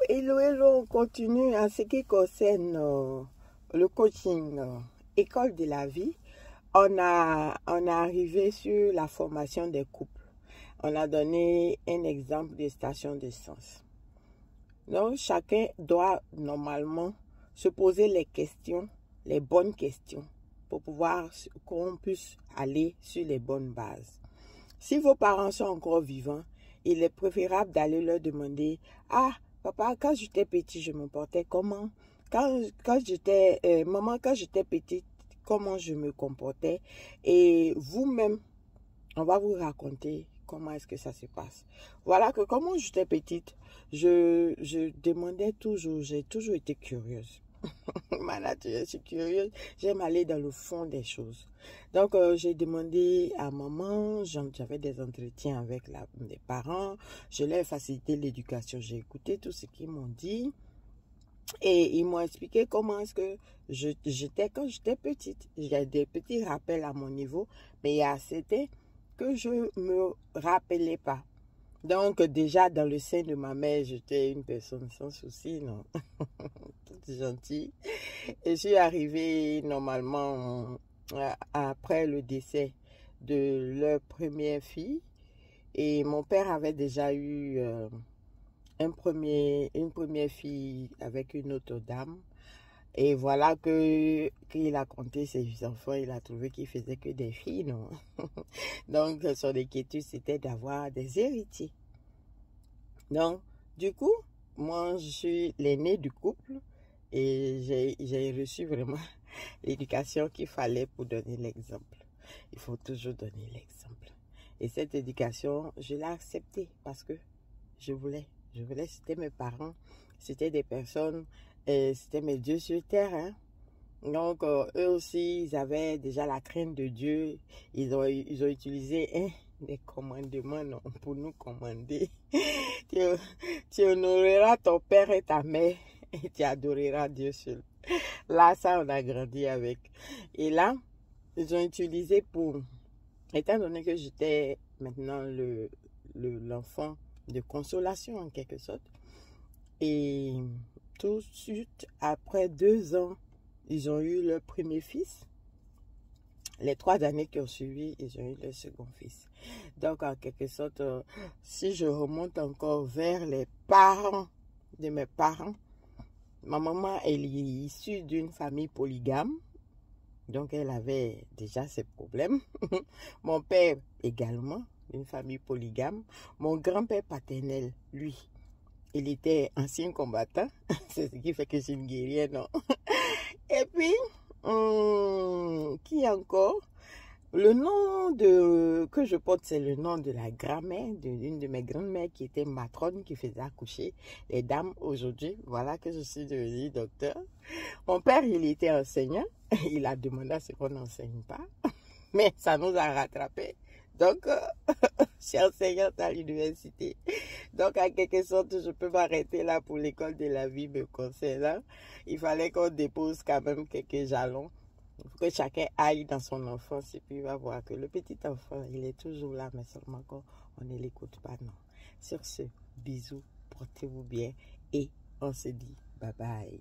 Hello, on continue en ce qui concerne le coaching école de la vie. On a arrivé sur la formation des couples. On a donné un exemple de station d'essence. Donc, chacun doit normalement se poser les questions, les bonnes questions, pour pouvoir qu'on puisse aller sur les bonnes bases. Si vos parents sont encore vivants, il est préférable d'aller leur demander « Ah, papa, quand j'étais petit, je me portais comment? Maman, quand j'étais petite, comment je me comportais? » Et vous-même, on va vous raconter comment est-ce que ça se passe. Voilà que comment j'étais petite, je demandais toujours, j'ai toujours été curieuse. Ma nature, je suis curieuse, j'aime aller dans le fond des choses. Donc, j'ai demandé à maman, j'avais des entretiens avec les parents, je leur ai facilité l'éducation, j'ai écouté tout ce qu'ils m'ont dit et ils m'ont expliqué comment est-ce que j'étais quand j'étais petite. J'ai des petits rappels à mon niveau, mais il y a c'était que je me rappelais pas. Donc, déjà, dans le sein de ma mère, j'étais une personne sans souci, non? Toute gentille. Et je suis arrivée, normalement, après le décès de leur première fille. Et mon père avait déjà eu une première fille avec une autre dame. Et voilà qu'il a compté ses enfants, il a trouvé qu'il faisait que des filles, non? Donc, son inquiétude, c'était d'avoir des héritiers. Donc, du coup, moi, je suis l'aînée du couple et j'ai reçu vraiment l'éducation qu'il fallait pour donner l'exemple. Il faut toujours donner l'exemple. Et cette éducation, je l'ai acceptée parce que je voulais, c'était mes parents, c'était des personnes, c'était mes dieux sur terre, hein. Donc, eux aussi, ils avaient déjà la crainte de Dieu. Ils ont utilisé des commandements non, pour nous commander. Tu honoreras ton père et ta mère et tu adoreras Dieu seul. Là, ça, on a grandi avec. Et là, ils ont utilisé pour... Étant donné que j'étais maintenant l'enfant de consolation, en quelque sorte. Et tout de suite, après 2 ans, ils ont eu leur premier fils. Les 3 années qui ont suivi, ils ont eu leur second fils. Donc, en quelque sorte, si je remonte encore vers les parents de mes parents, ma maman, elle est issue d'une famille polygame. Donc, elle avait déjà ses problèmes. Mon père également, d'une famille polygame. Mon grand-père paternel, lui, il était ancien combattant. C'est ce qui fait que je suis une guerrière, non? Et puis, qui encore? Le nom que je porte, c'est le nom de la grand-mère, d'une de mes grandes-mères qui était matrone, qui faisait accoucher les dames aujourd'hui. Voilà que je suis devenue docteur. Mon père, il était enseignant. Il a demandé à ce qu'on n'enseigne pas. Mais ça nous a rattrapés. Donc, je suis enseignante à l'université. Donc, en quelque sorte, je peux m'arrêter là pour l'école de la vie me concernant. Il fallait qu'on dépose quand même quelques jalons. Il faut que chacun aille dans son enfance et puis il va voir que le petit enfant, il est toujours là, mais seulement qu'on ne l'écoute pas, non. Sur ce, bisous, portez-vous bien et on se dit bye bye.